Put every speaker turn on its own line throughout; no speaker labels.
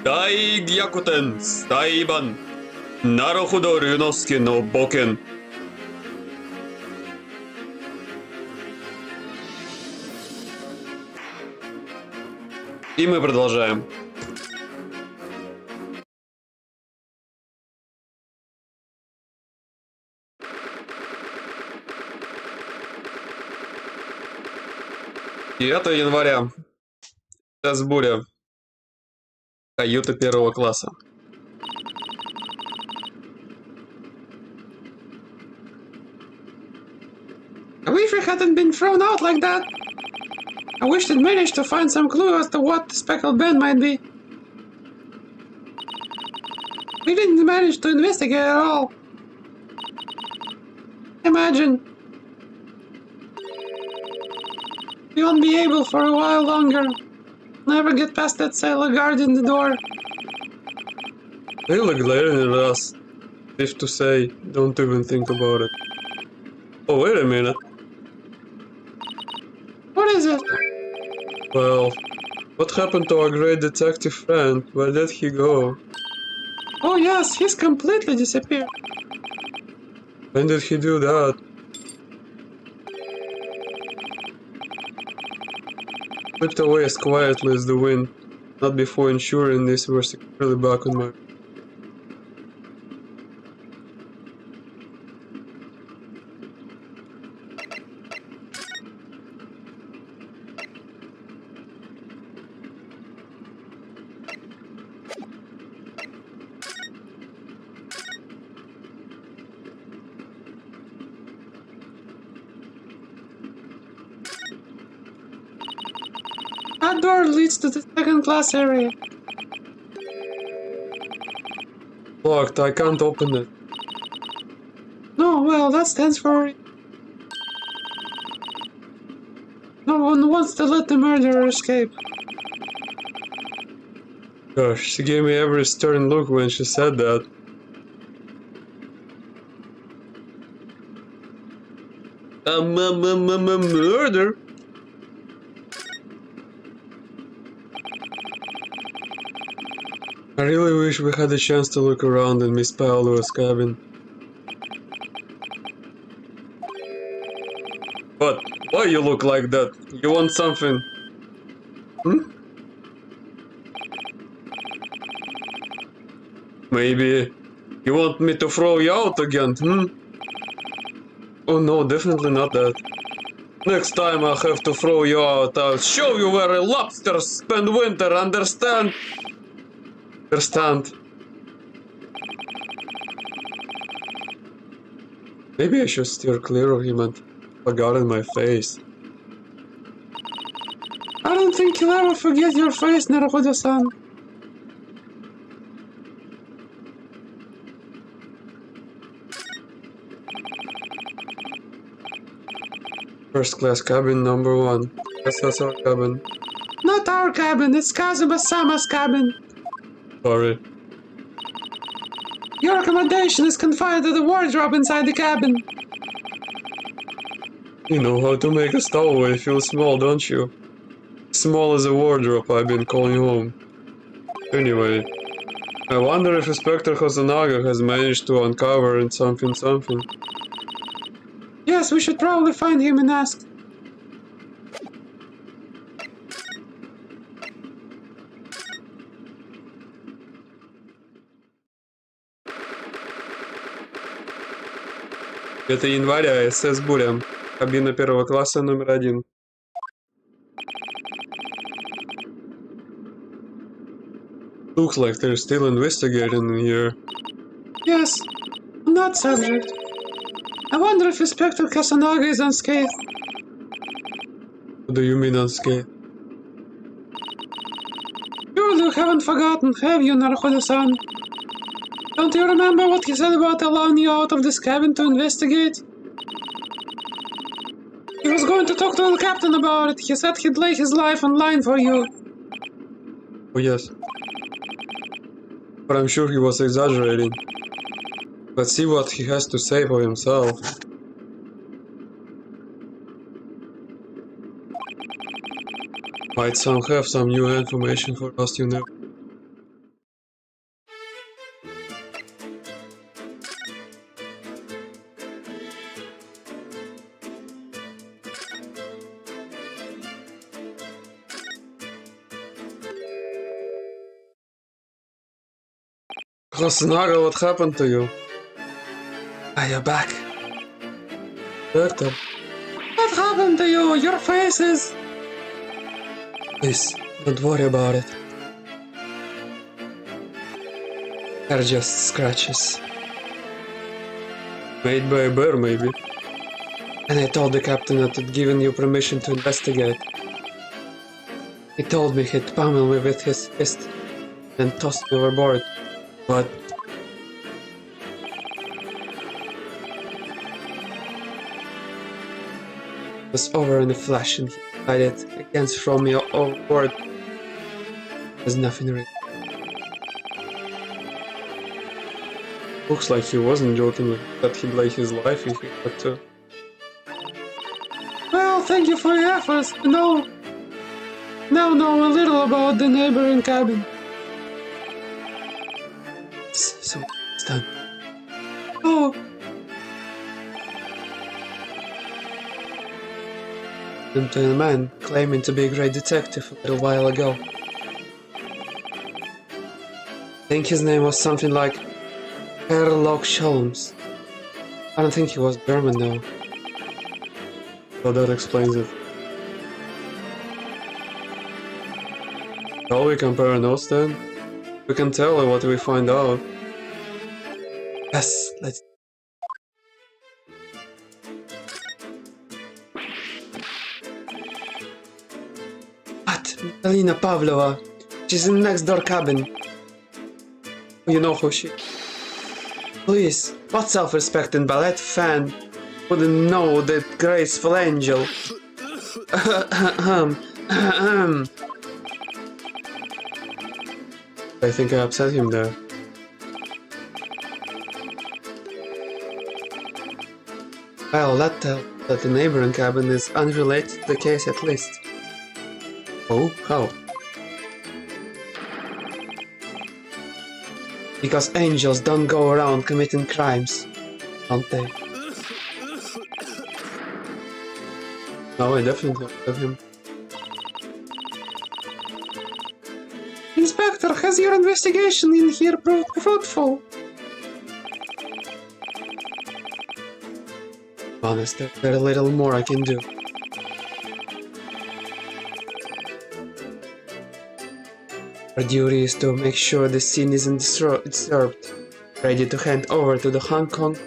大逆転裁判なるほど龍之介の冒険И мы продолжаем. «9 января. Сейчас буря. Каюта первого класса. I wish we hadn't been thrown out like that. I wish they'd managed to find some clue as to what the speckled band might be. We didn't manage to investigate at all. Imagine. We won't be able for a while longer. Never get past that sailor guard in the door. They look glaring at us. If to say, don't even think about it. Oh, wait a minute. What is it? Well, what happened to our great detective friend? Where did he go? Oh yes, he's completely disappeared. When did he do that? Slipped away as quietly as the wind, not before ensuring this were securely back on my... That door leads to the second class area. Locked, I can't open it. No, well, that stands for... No one wants to let the murderer escape. Gosh, she gave me every stern look when she said that. Murder? I really wish we had a chance to look around in Miss Paolo's cabin. But why you look like that? You want something? Maybe you want me to throw you out again, Oh no, definitely not that. Next time I'll have to throw you out. I'll show you where lobsters spend winter, understand? Understand. Maybe I should steer clear of him and forget in my face. I don't think you'll ever forget your face, Naruhodo-san. First class cabin number 1. That's our cabin. Not our cabin, it's Kazuma-sama's cabin. Sorry. Your accommodation is confined to the wardrobe inside the cabin. You know how to make a stowaway feel small, don't you? Small as a wardrobe I've been calling home. Anyway, I wonder if Inspector Hosonaga has managed to uncover something. Yes, we should probably find him and ask. Это января, СС Буря. Кабина первого класса номер 1. Looks like they're still investigating in here. Yes, on that subject. I wonder if Inspector Kasanaga is unscathed. What do you mean unscathed? Surely you haven't forgotten, have you, Naruhodo-san? Don't you remember what he said about allowing you out of this cabin to investigate? He was going to talk to the captain about it. He said he'd lay his life on line for you. Oh yes. But I'm sure he was exaggerating. Let's see what he has to say for himself. Might have some new information for us, you know. Snuggle, what happened to you? Ah, you're back. Doctor. What happened to you? Your face is... Please, don't worry about it. They're just scratches. Made by a bear, maybe. And I told the captain that I'd given you permission to investigate. He told me he'd pummel me with his fist and toss me overboard, but... It was over in a flash and he decided against throw me overboard. There's nothing real. Looks like he wasn't joking that he'd lay his life if he had to. Well, thank you for your efforts. Now know a little about the neighboring cabin. So it's done. Oh. And to a man claiming to be a great detective a little while ago. I think his name was something like Sherlock Holmes. I don't think he was German though. So that explains it. Shall we compare notes then? We can tell what we find out. Yes, let's... What? Alina Pavlova. She's in the next door cabin. You know who she... Please, what self-respecting ballet fan wouldn't know that graceful angel? I think I upset him there. Well, that tells that the neighboring cabin is unrelated to the case at least. Oh, how? Because angels don't go around committing crimes, don't they? No, I definitely upset him. Inspector, has your investigation in here proved fruitful? Honest, there's very little more I can do. Our duty is to make sure the scene isn't disturbed, ready to hand over to the Hong Kong.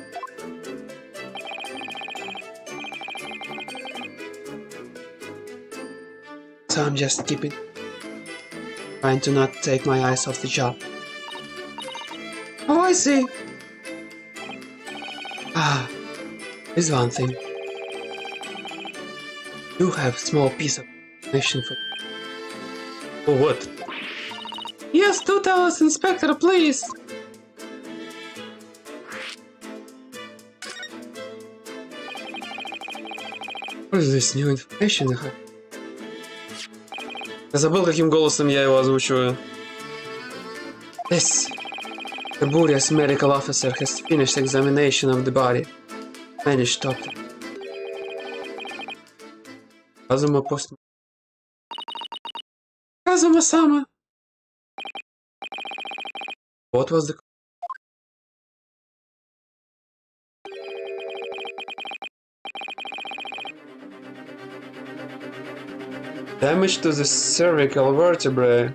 So I'm just trying to not take my eyes off the job. Oh, I see. Ah, there's one thing. You have a small piece of information for... Oh, what? Yes, do tell us, Inspector, please. What is this new information? Я забыл, каким голосом я его озвучиваю. This. The Burias medical officer has finished examination of the body. Managed doctor. Kazuma post. Kazuma-sama. What was the... Damage to the cervical vertebrae.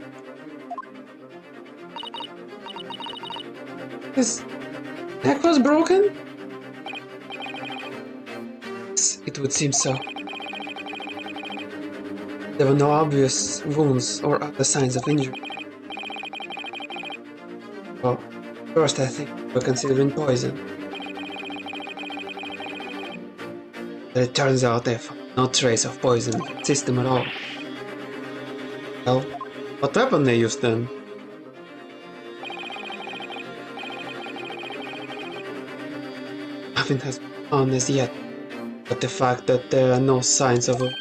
His neck was broken? It would seem so. There were no obvious wounds or other signs of injury. Well, first I think we're considering poison. But it turns out they found no trace of poison in the system at all. Well, what weapon they used then? Nothing has been found as yet, but the fact that there are no signs of it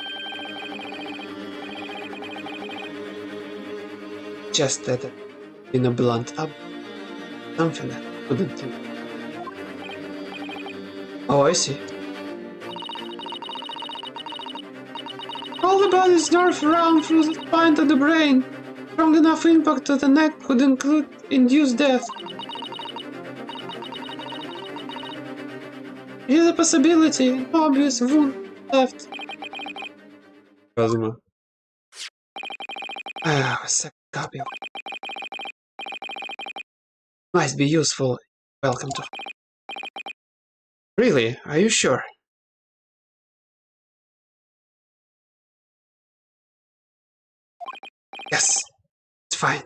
just that in a blunt up, something that couldn't do. Oh, I see. All the body's nerve around through the spine to the brain. Strong enough impact to the neck could induce death. Here's a possibility. Obvious wound left. Kazuma. Ah, a second copy. Might be useful. Welcome to. Really? Are you sure? Yes. It's fine.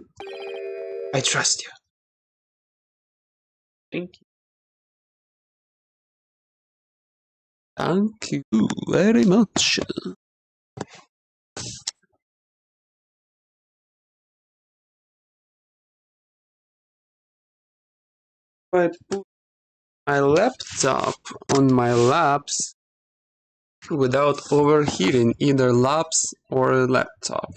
I trust you. Thank you. Thank you very much. I put my laptop on my laps without overheating either laps or laptop.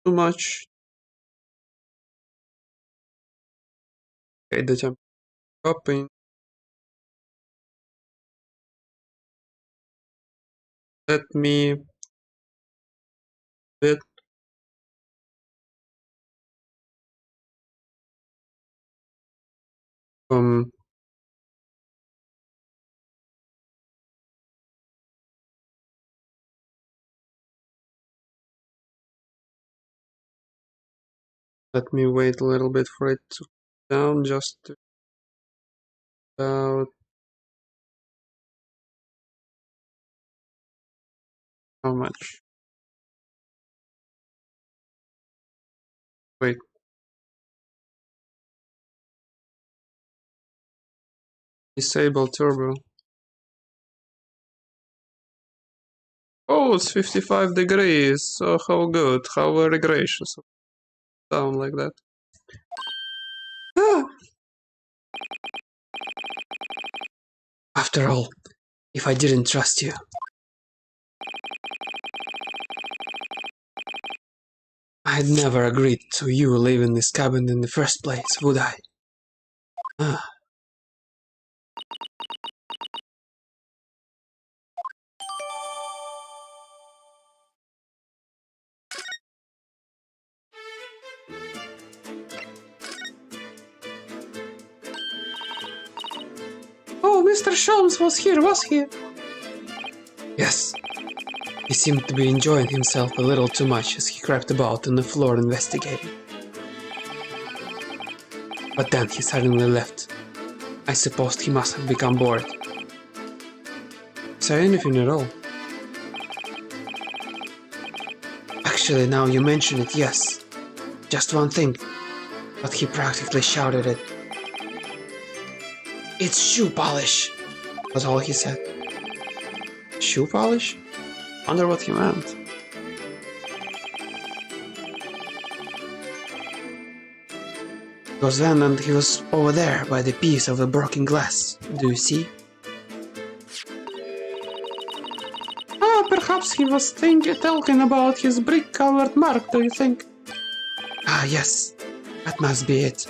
Too much. Okay, that I'm copying. Let me bit um let me wait a little bit for it to down just about how much? Wait. Disable turbo. Oh, it's 55 degrees. So how good, how very gracious. Down like that. Ah! After all, if I didn't trust you, I'd never agreed to you leaving this cabin in the first place, would I? Ah. Oh, Mr. Sholmes was here, was he? Yes. He seemed to be enjoying himself a little too much as he crept about on the floor investigating. But then he suddenly left. I supposed he must have become bored. Say anything at all? Actually, now you mention it, yes. Just one thing. But he practically shouted it. It's shoe polish! Was all he said. Shoe polish? Wonder what he meant. It was then and he was over there by the piece of the broken glass. Do you see? Ah, perhaps he was talking about his brick-covered mark, do you think? Ah, yes. That must be it.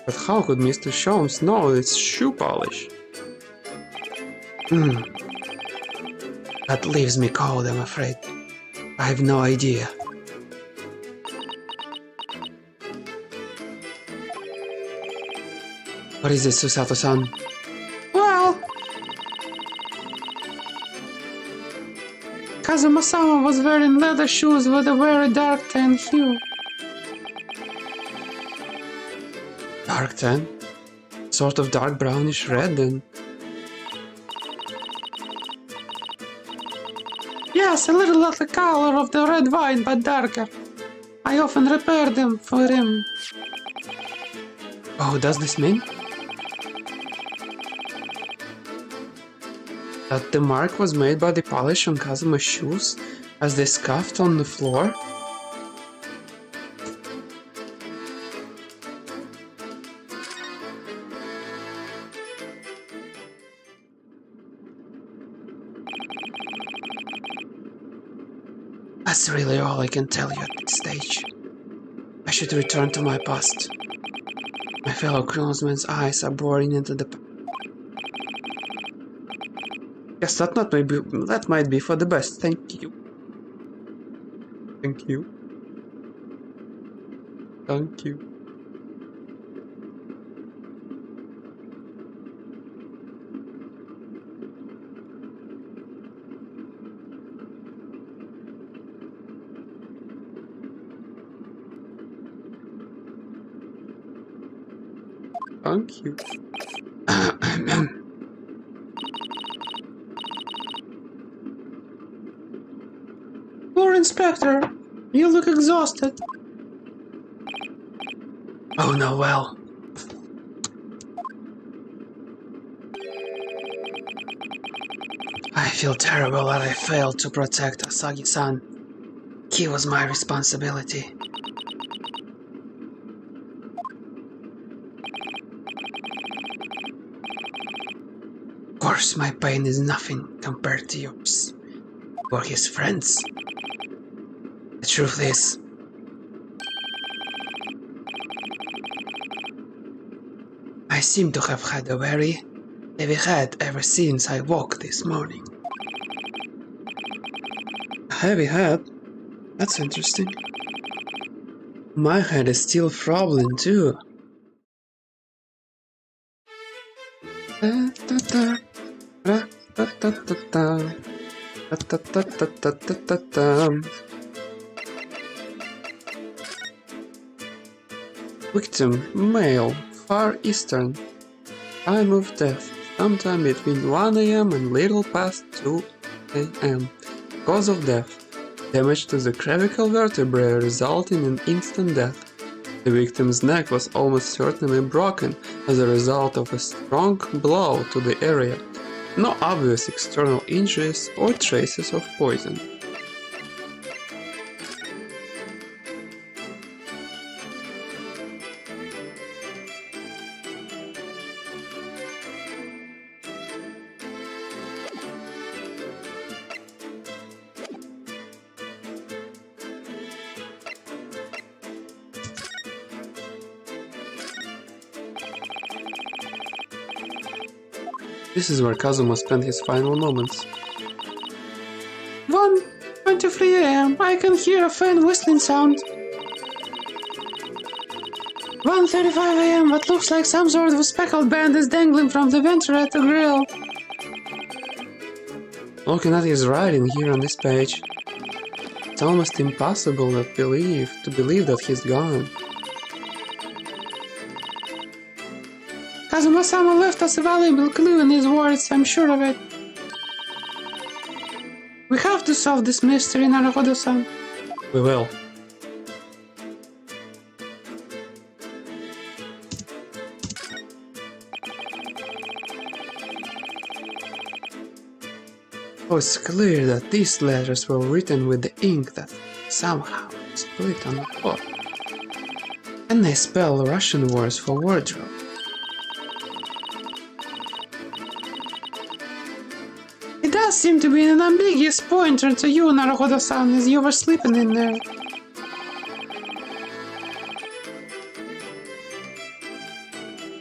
But how could Mr. Sholmes know it's shoe polish? That leaves me cold, I'm afraid. I have no idea. What is it, Susato-san? Well... Kazuma-sama was wearing leather shoes with a very dark tan hue. Dark tan? Sort of dark brownish red then? Yes, a little like the color of the red wine, but darker. I often repair them for him. Oh, does this mean? That the mark was made by the polish on Kazuma's shoes as they scuffed on the floor? That's really all I can tell you at this stage. I should return to my post. My fellow crewman's eyes are boring into the... Yes, that might be for the best. Thank you. Thank you. Thank you. Thank you. Poor Inspector, you look exhausted. Oh no, well. I feel terrible that I failed to protect Asagi-san. He was my responsibility. Of course, my pain is nothing compared to yours. Or his friends. The truth is, I seem to have had a very heavy head ever since I woke this morning. A heavy head? That's interesting. My head is still throbbing too. Victim, male, Far Eastern. Time of death, sometime between 1 AM and little past 2 AM. Cause of death, damage to the clavicle vertebrae resulting in instant death. The victim's neck was almost certainly broken as a result of a strong blow to the area. No obvious external injuries or traces of poison. This is where Kazuma spent his final moments. 1:23 AM. I can hear a faint whistling sound. 1:35 AM. What looks like some sort of speckled band is dangling from the ventilator grill. Looking at his writing here on this page, it's almost impossible to believe that he's gone. Kazuma-sama left us a valuable clue in his words, I'm sure of it. We have to solve this mystery, Naruhodo-san. We will. Oh, it's clear that these letters were written with the ink that somehow split on the floor. And they spell Russian words for wardrobe. It does seem to be an ambiguous pointer to you, Naruhodo-san, as you were sleeping in there.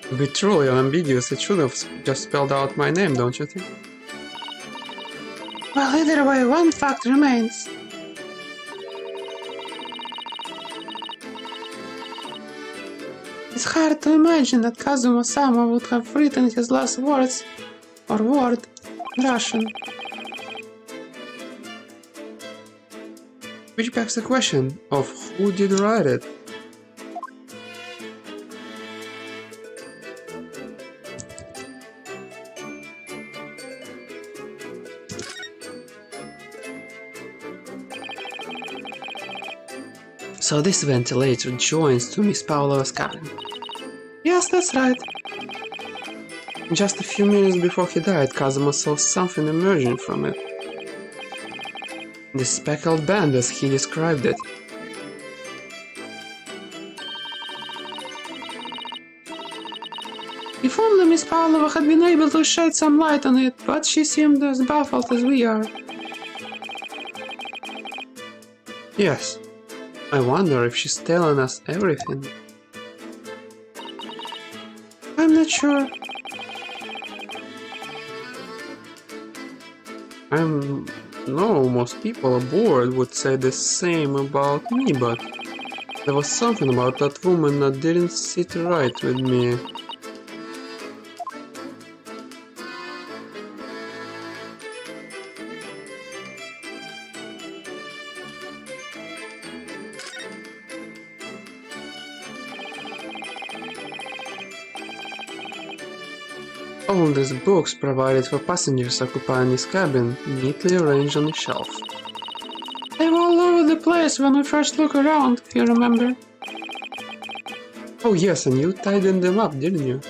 To be truly ambiguous, it should have just spelled out my name, don't you think? Well, either way, one fact remains. It's hard to imagine that Kazuma-sama would have written his last words, or word, in Russian. Which begs the question of who did write it? So this ventilator joins to Miss Pavlova's cabin. Yes, that's right. Just a few minutes before he died, Kazuma saw something emerging from it. The speckled band as he described it. If only Miss Pavlova had been able to shed some light on it, but she seemed as baffled as we are. Yes. I wonder if she's telling us everything. not sure. Most people aboard would say the same about me, but there was something about that woman that didn't sit right with me. All these books provided for passengers occupying this cabin, neatly arranged on a shelf. They were all over the place when we first looked around, if you remember. Oh yes, and you tidied them up, didn't you?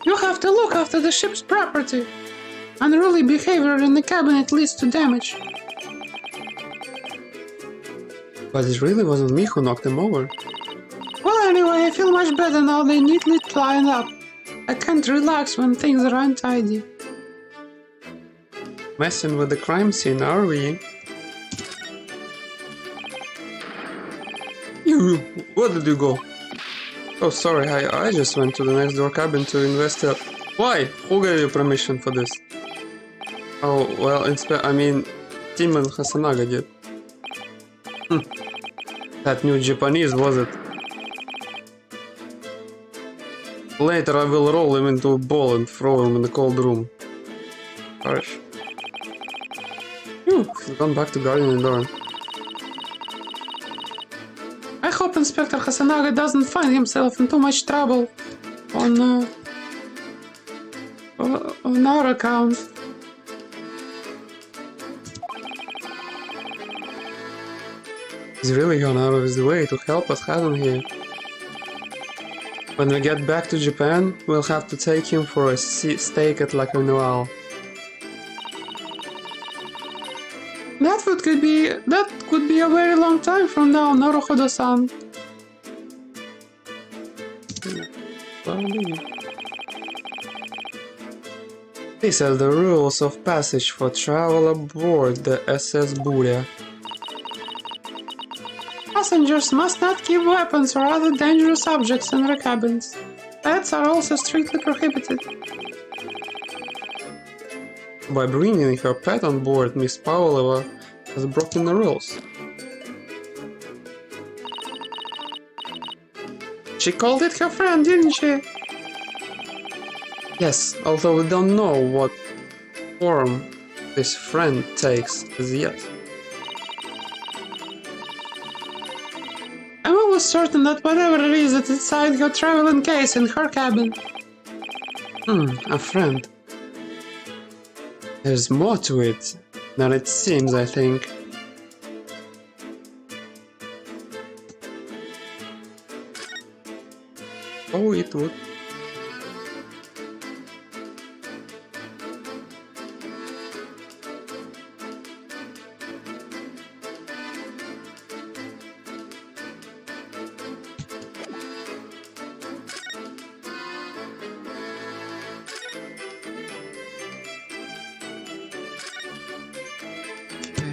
You have to look after the ship's property. Unruly behavior in the cabinet leads to damage. But it really wasn't me who knocked them over. Well, anyway, I feel much better now they're neatly lined up. I can't relax when things are untidy. Messing with the crime scene, are we? Where did you go? Oh, sorry, I just went to the next door cabin to investigate. Why? Who gave you permission for this? Oh, well, Tim and Hasanaga did. That new Japanese, was it? Later I will roll him into a ball and throw him in the cold room. Harsh. He's gone back to guarding the door. I hope Inspector Hasanaga doesn't find himself in too much trouble on our account. He's really gone out of his way to help us, hasn't he? When we get back to Japan, we'll have to take him for a steak at La Carnival. That could be a very long time from now, Naruhodo-san. These are the rules of passage for travel aboard the SS Burya. Passengers must not keep weapons or other dangerous objects in their cabins. Pets are also strictly prohibited. By bringing her pet on board, Miss Pavlova has broken the rules. She called it her friend, didn't she? Yes, although we don't know what form this friend takes as yet. I'm almost certain that whatever it is that's inside her traveling case in her cabin. A friend. There's more to it than it seems, I think. Oh, it would.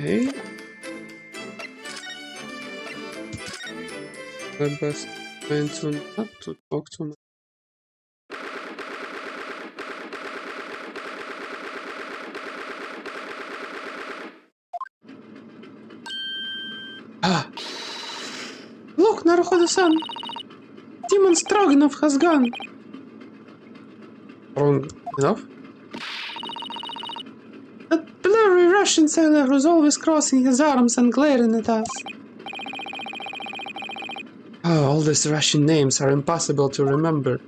Okay. My best friend to not to talk to me. Look, Naruhodo-san! Demon Stroganoff has gone! Wrong enough? That blurry Russian sailor who's always crossing his arms and glaring at us. All these Russian names are impossible to remember.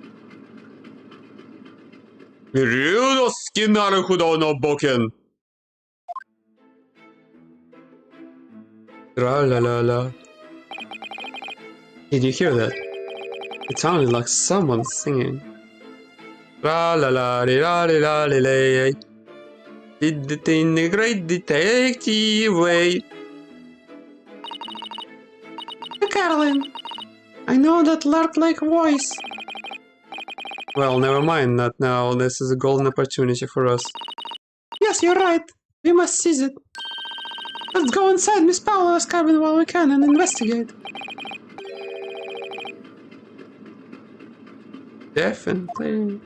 Tra-la-la-la. Did you hear that? It sounded like someone singing. Tra-la-la-la-la-la-la-la. Did it in a great detective way. Carolyn, I know that lark-like voice. Well, never mind that now. This is a golden opportunity for us. Yes, you're right. We must seize it. Let's go inside Miss Pavlova's cabin while we can and investigate. Definitely.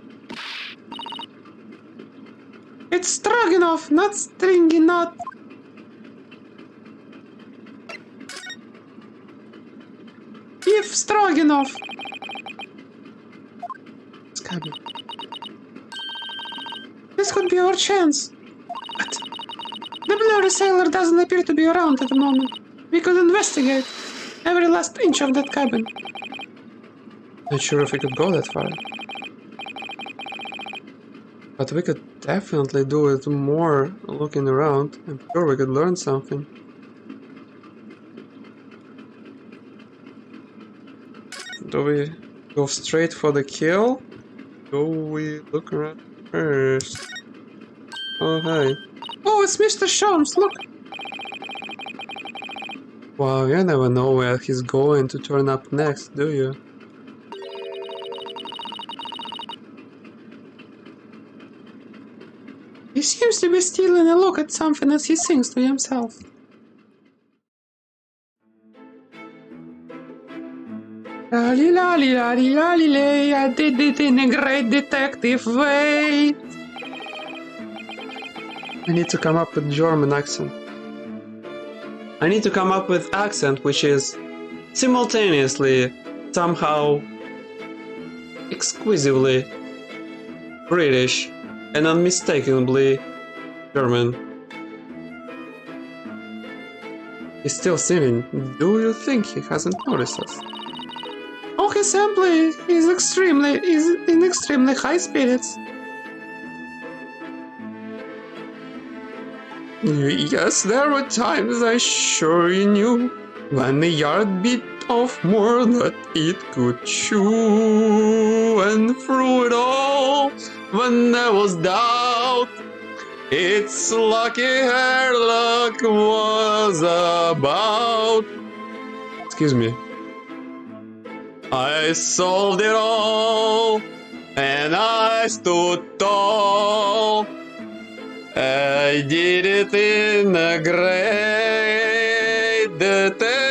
It's Stroganoff, not Stringy Knot. Beef Stroganoff. Scabby. This could be our chance. But the blurry sailor doesn't appear to be around at the moment. We could investigate every last inch of that cabin. Not sure if we could go that far. But we could definitely do it more looking around. I'm sure we could learn something. Do we go straight for the kill? Do we look around first? Oh, hi. Oh, it's Mr. Sholmes, look! Wow, you never know where he's going to turn up next, do you? He seems to be stealing a look at something as he sings to himself. Lolly lolly lolly lolly lay, I did it in a great detective way. I need to come up with German accent. I need to come up with accent which is simultaneously, somehow, exquisitely British and unmistakably German. He's still singing. Do you think he hasn't noticed us? Oh, he simply is in extremely high spirits. Yes, there were times I sure knew when the yard beat off more that it could chew, and through it all, when there was doubt, its lucky hair luck was about. Excuse me. I solved it all, and I stood tall. I did it in a great detective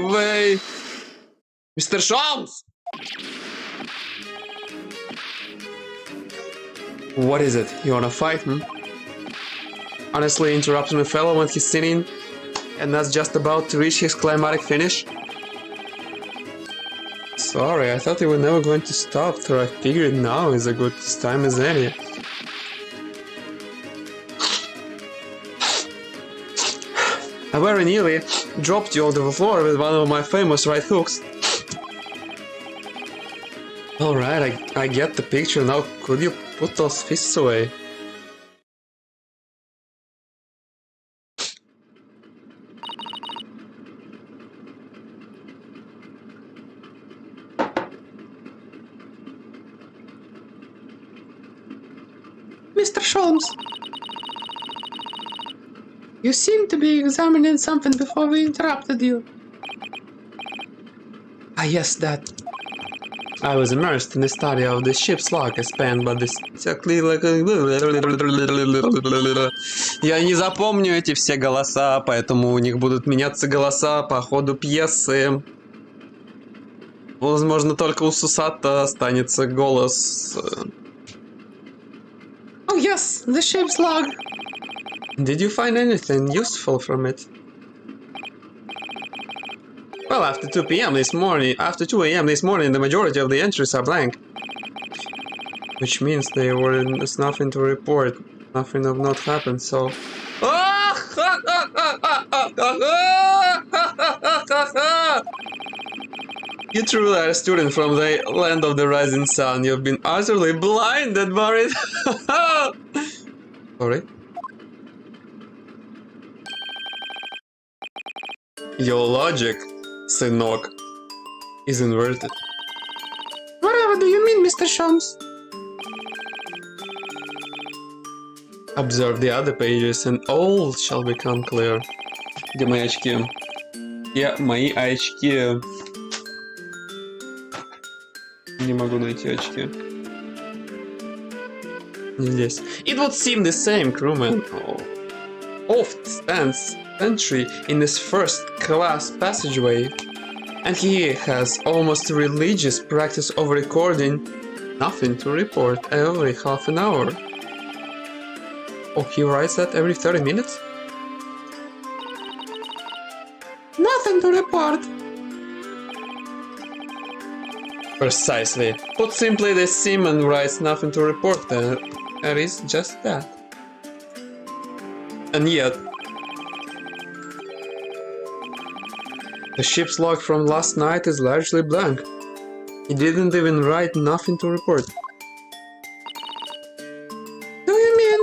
way. Mr. Sholmes! What is it? You wanna fight, Honestly, interrupting a fellow when he's singing and that's just about to reach his climatic finish? Sorry, I thought you were never going to stop, so I figured now is a good time as any. I very nearly dropped you onto the floor with one of my famous right hooks. Alright, I get the picture now. Could you put those fists away? Mr. Sholmes, you seem to be examining something before we interrupted you. Ah, yes, that. I was immersed in the study of the ship's log spanned by this... Я не запомню эти все голоса, поэтому у них будут меняться голоса по ходу пьесы. Возможно, только у Сусата останется голос... Oh yes, the ship's log. Did you find anything useful from it? Well, after 2 a.m. this morning, the majority of the entries are blank. Which means there's nothing to report. Nothing of note happened, so... You truly are a student from the land of the rising sun. You've been utterly blinded by it. Sorry. Your logic, Synok, is inverted. Whatever do you mean, Mr. Sholmes? Observe the other pages and all shall become clear. Где мои очки? Мои очки. Не могу найти очки. Здесь. It would seem the same crewman oft stands entry in this first-class passageway, And he has almost religious practice of recording nothing to report every half an hour. Oh, he writes that every 30 minutes? Nothing to report. Precisely. Put simply, the seaman writes nothing to report. There is just that. And yet, the ship's log from last night is largely blank. He didn't even write nothing to report. Do you mean?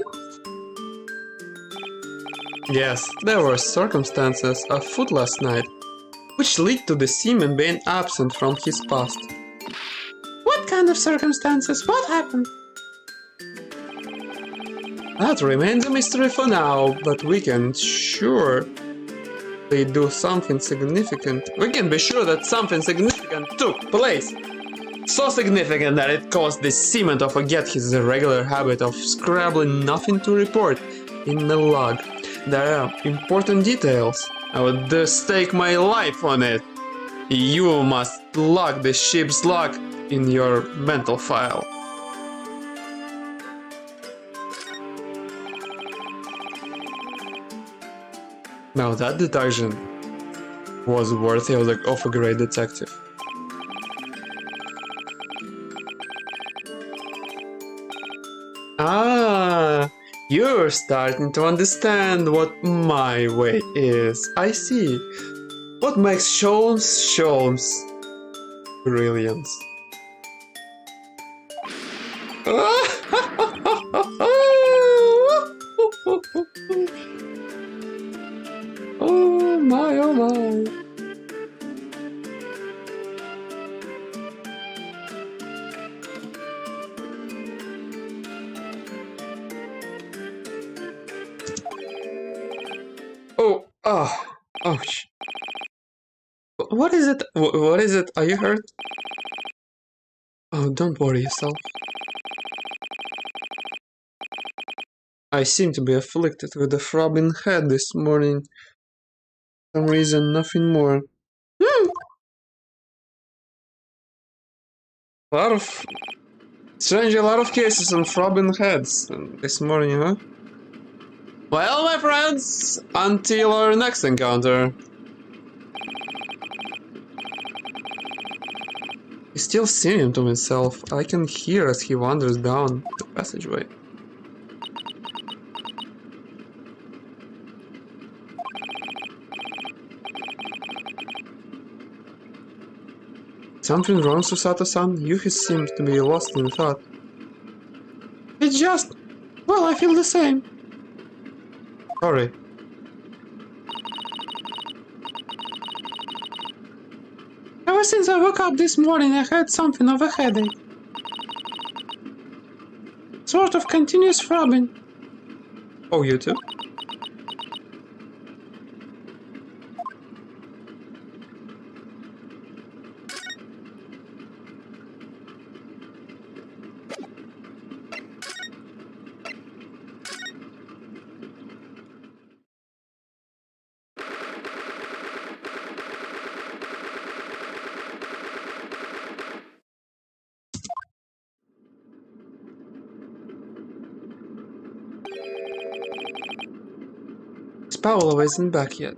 Yes, there were circumstances afoot last night, which lead to the seaman being absent from his post. What kind of circumstances? What happened? That remains a mystery for now, but we can surely do something significant. We can be sure that something significant took place. So significant that it caused the seaman to forget his regular habit of scribbling nothing to report in the log. There are important details. I would stake my life on it. You must log the ship's log in your mental file. Now that deduction was worthy of a great detective. Ah, you're starting to understand what my way is. I see. What makes Sholmes brilliant? Oh my, oh my. Oh, ouch. What is it? What is it? Are you hurt? Oh, don't worry yourself. I seem to be afflicted with a throbbing head this morning. For some reason, nothing more. Strangely, a lot of cases on throbbing heads this morning, huh? Well, my friends, until our next encounter. He's still singing to himself. I can hear as he wanders down the passageway. Something wrong, Susato-san? Yuki seems to be lost in thought. It's just... well, I feel the same. Sorry. Ever since I woke up this morning, I had something of a headache. Sort of continuous throbbing. Oh, you too? Paola isn't back yet.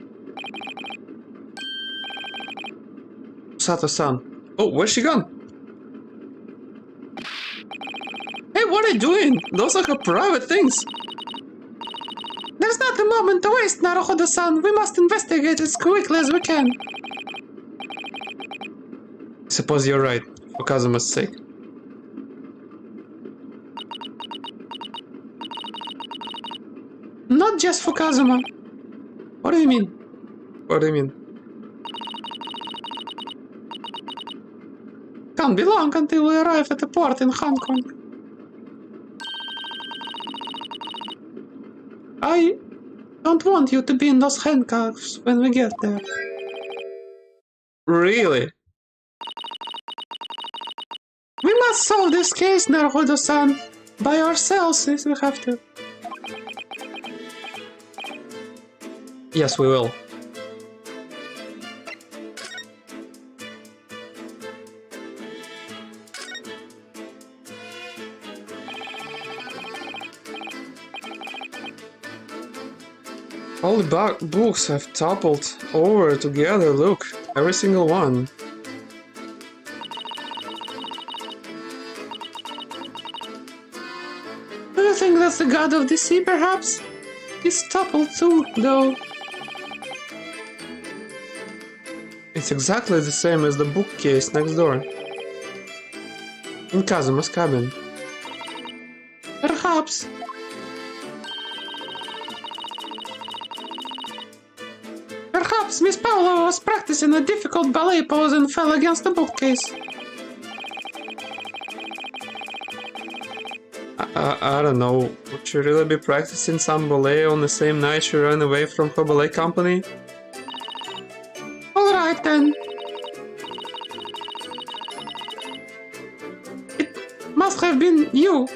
Sato-san. Oh, where's she gone? Hey, what are you doing? Those are her private things. There's not a moment to waste, Naruhodo-san. We must investigate as quickly as we can. I suppose you're right, for Kazuma's sake. Not just for Kazuma. What do you mean? What do you mean? Can't be long until we arrive at the port in Hong Kong. I don't want you to be in those handcuffs when we get there. Really? We must solve this case, Naruhodo-san, by ourselves if we have to. Yes, we will. All the books have toppled over together, look, every single one.
Do you think that's the god of the sea, perhaps? He's toppled too, though.
It's exactly the same as the bookcase next door. In Kazuma's cabin.
Perhaps. Perhaps Miss Paula was practicing a difficult ballet pose and fell against the bookcase.
I don't know. Would she really be practicing some ballet on the same night she ran away from her ballet company?
Alright then. It must have been you.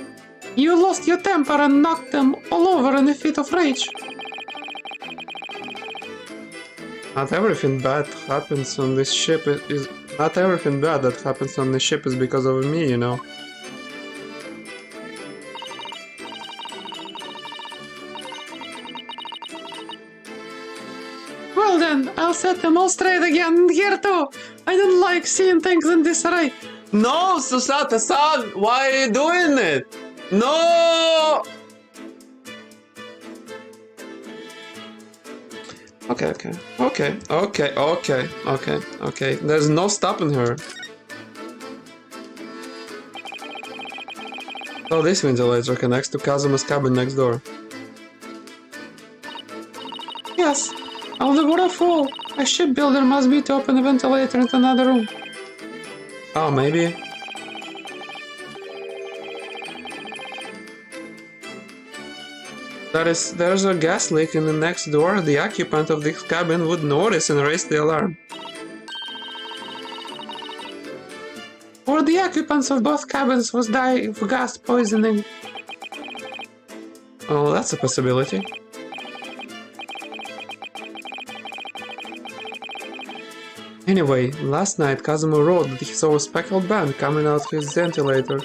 You lost your temper and knocked them all over in a fit of rage.
Not everything bad happens on this ship is not everything bad that happens on the ship is because of me, you know.
Well then, I'll set them all straight again, and here too. I don't like seeing things in disarray.
No, Susata-san! Why are you doing it? No! Okay. There's no stopping her. So this ventilator connects to Kazuma's cabin next door.
Yes, all the water full. A shipbuilder must be to open a ventilator into another room.
Oh, maybe. There's a gas leak in the next door. The occupant of this cabin would notice and raise the alarm.
Or the occupants of both cabins was die of gas poisoning.
Oh, that's a possibility. Anyway, last night Kazuma wrote that he saw a speckled band coming out of his ventilator.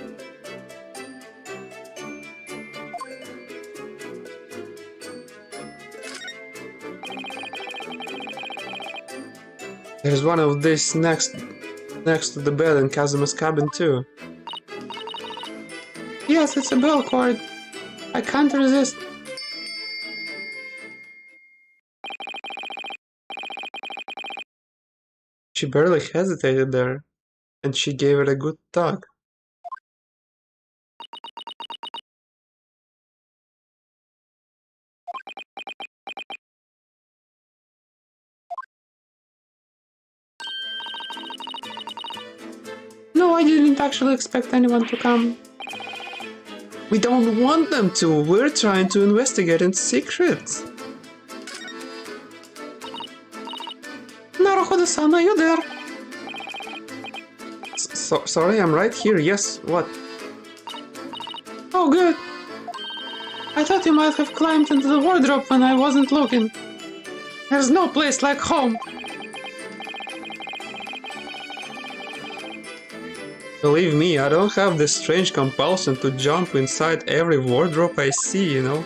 There's one of these next to the bed in Kazuma's cabin too.
Yes, it's a bell cord. I can't resist.
She barely hesitated there, and she gave it a good tug.
No, I didn't actually expect anyone to come.
We don't want them to. We're trying to investigate in secret.
Naruhodo-san, are you there?
Sorry, I'm right here. Yes, what?
Oh, good. I thought you might have climbed into the wardrobe when I wasn't looking. There's no place like home.
Believe me, I don't have this strange compulsion to jump inside every wardrobe I see, you know?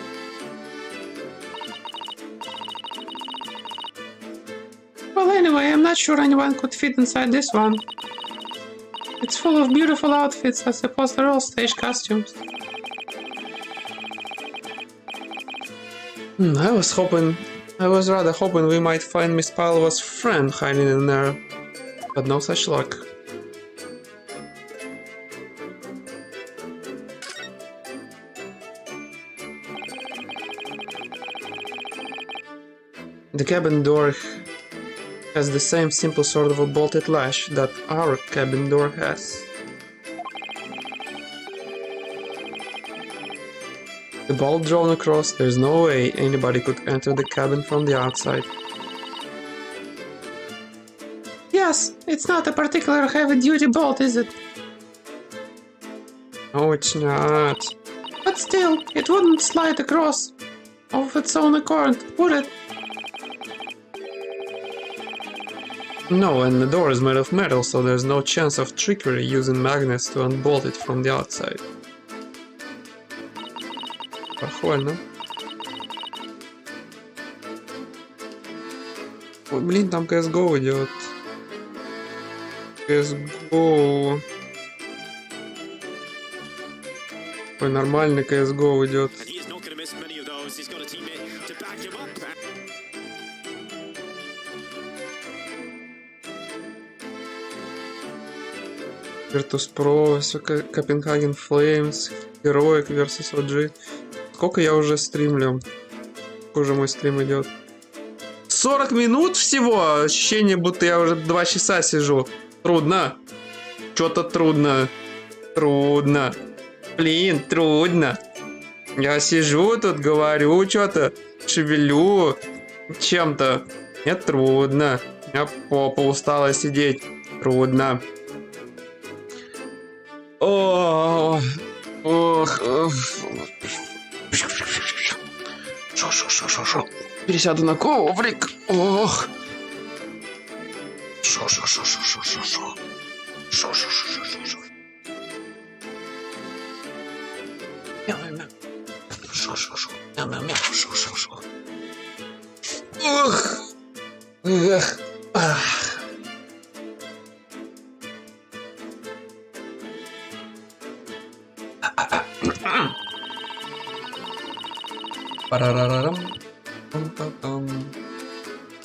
Well, anyway, I'm not sure anyone could fit inside this one. It's full of beautiful outfits. I suppose they're all stage costumes.
I was rather hoping we might find Miss Pavlova's friend hiding in there, but no such luck. The cabin door has the same simple sort of a bolted latch that our cabin door has. The bolt drawn across, there's no way anybody could enter the cabin from the outside.
Yes, it's not a particular heavy-duty bolt, is it?
No, it's not.
But still, it wouldn't slide across of its own accord, would it?
No, and the door is made of metal, so there's no chance of trickery using magnets to unbolt it from the outside. Похвально. Ой, блин, там CSGO идет. CSGO. Ой, нормальный CSGO идет. Virtus.pro, все Copenhagen Flames, Heroic vs OG. Сколько я уже стримлю? Сколько уже мой стрим идет? 40 минут всего! Ощущение, будто я уже 2 часа сижу. Трудно. Что-то трудно. Трудно. Блин, трудно. Я сижу тут, говорю что-то, шевелю чем-то. Мне трудно. У меня попа устала сидеть. Трудно. Ох. Шо. Пересяду на коврик. Ох. Шо. Шо. Ох. Эх. Ах. Парарарам.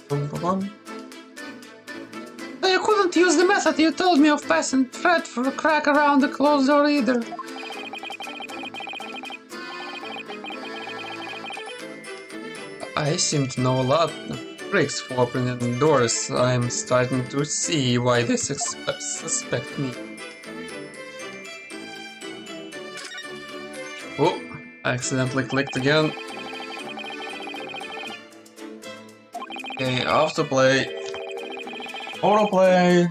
Пам-пам.
I couldn't use the method you told me of passing thread for a crack around the closed door either.
I seem to know a lot of tricks for opening doors. I'm starting to see why they suspect me. Oh, I accidentally clicked again. Okay, autoplay. Autoplay.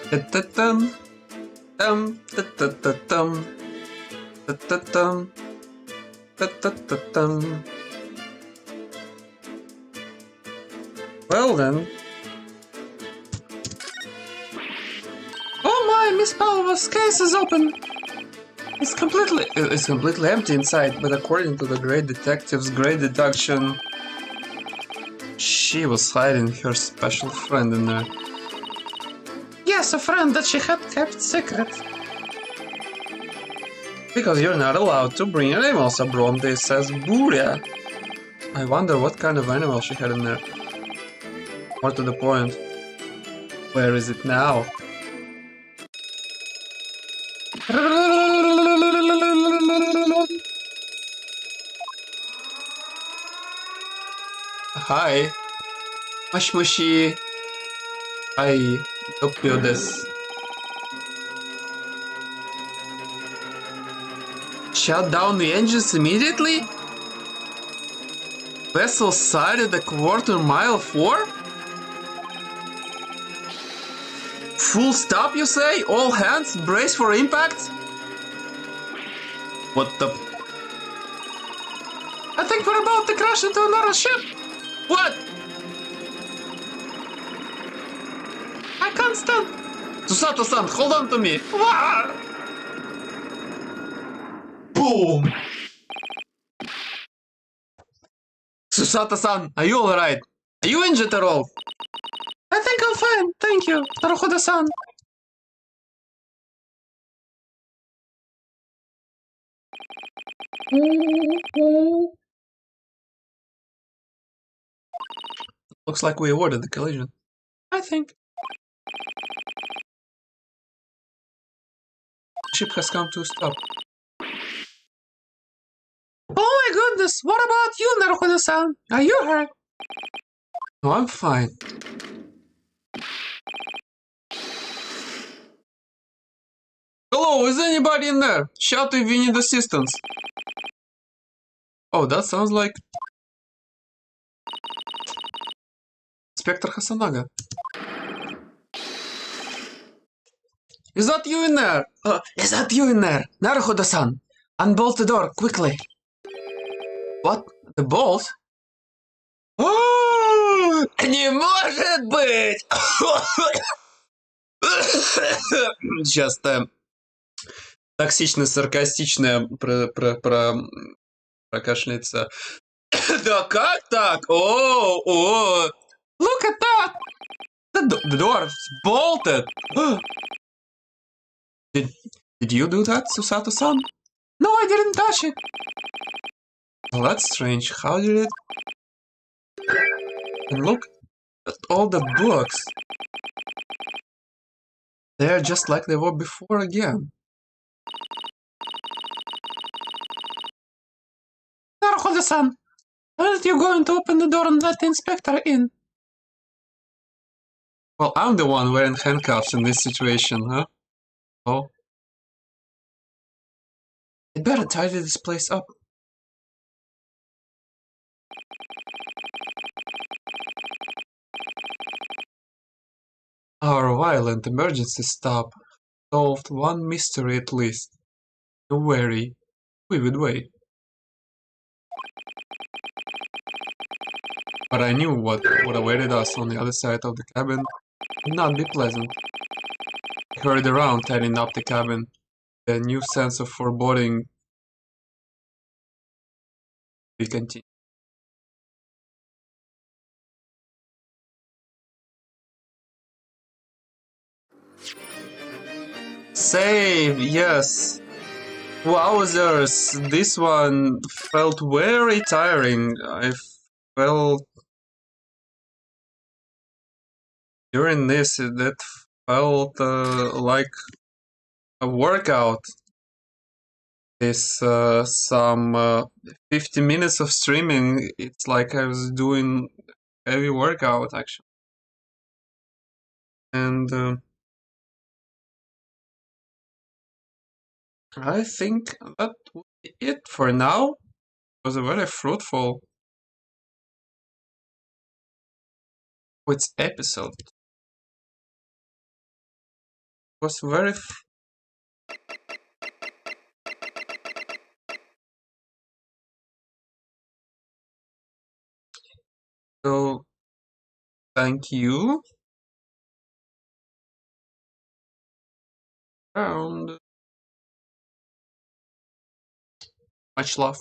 Та-та-там. Та-та-та-там. Та-та-там. Та-та-та-там. Well then.
Oh my, Miss Palva's case is open.
It's completely empty inside, but according to the great detective's great deduction, she was hiding her special friend in there.
Yes, a friend that she had kept secret.
Because you're not allowed to bring animals abroad, this says Booria. I wonder what kind of animal she had in there. More to the point, where is it now? Hi. Mushi. I hope you this. Shut down the engines immediately? Vessel sighted a quarter-mile for? Full stop, you say? All hands, brace for impact? What the...
I think we're about to crash into another ship.
What?
I can't stand.
Susato-san, hold on to me. Wah! Boom! Susato-san, are you alright? Are you injured at all?
I think I'm fine, thank you, Naruhoda-san.
Looks like we avoided the collision.
I think.
The ship has come to a stop.
Oh my goodness, what about you, Naruhoda-san? Are you hurt?
No, I'm fine. Hello, is anybody in there? Shout if you need assistance. Oh, that sounds like Inspector Hasanaga. Is that you in there? Is that you in there? Naruhodo-san, unbolt the door, quickly. What? The bolt? Не может быть! Сейчас токсично-саркастичная прокашляется. Да как так? О! Look at that! The door is bolted! Did you do that, Susato-san? No, I didn't touch it. Well, that's strange. How did it... And look at all the books. They're just like they were before again.
Naruhodo-san, aren't you going to open the door and let the inspector in?
Well, I'm the one wearing handcuffs in this situation, huh? Oh. I'd better tidy this place up. Our violent emergency stop solved one mystery at least. A very vivid way. But I knew what awaited us on the other side of the cabin would not be pleasant. I hurried around, tidying up the cabin. The new sense of foreboding we continued. Save, yes. Wowzers, this one felt very tiring. I felt during this that felt like a workout. This some 50 minutes of streaming. It's like I was doing heavy workout actually, and I think that would be it for now. It was a very fruitful episode. It was very. So, thank you. And much love.